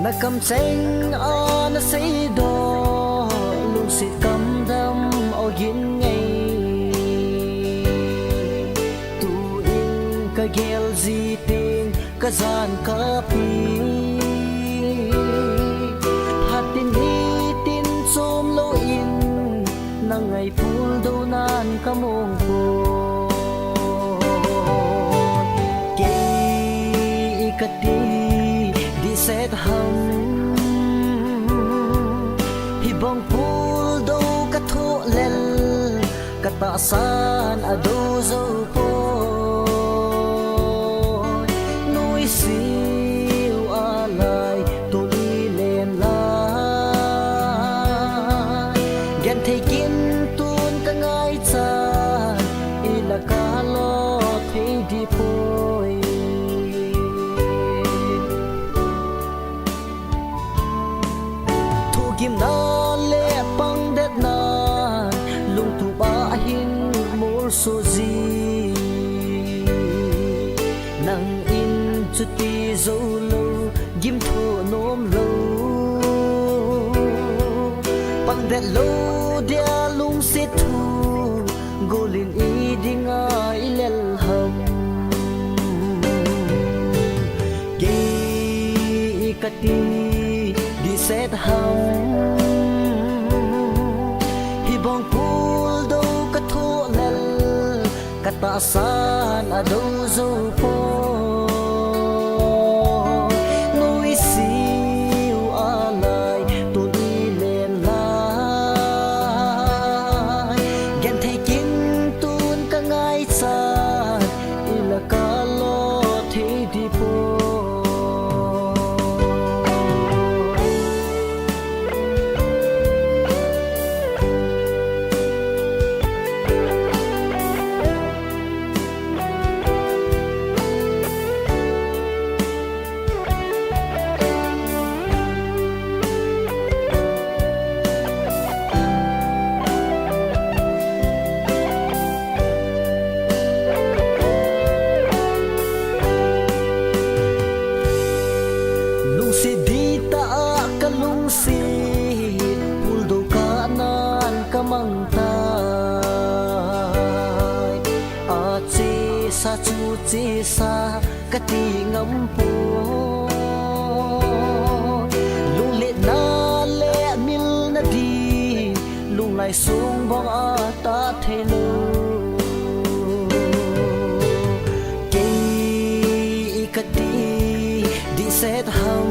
na cầm xanh ở na say đò lung xịt cầm đâm ở yên ngày tu in ka gel gì tin ka gian ka pi hạt tin hi tin som lo in na ngày phul đâu nan ka mong po ke ka ti di set hum hi bong phul đâu ka tho lel ka ta san a do zo po nuôi siêu a lai tu li len la gen thei kin tun ka ngai cha i la ka lo thei di poi thu kim na le pang det na lung tu ba hin mor so zi nang in chu ti zo lo gim tho nom lo pang det lo dia lung se thu golin i dinga i lel ham ge ka ti di set ham hi bong phul đâu ka tho lel ka ta san a do zo po nuôi siêu a lai tu đi lên lai gen thei kin tun ka ngai cha i la ka lo thei di po si di ta ka lung si pul do ka nan ka mang tai a chi sa chu chi sa ka ti ngam po lung le na le mil na di lung lai sung bong a ta the lo ke ka ti di set ham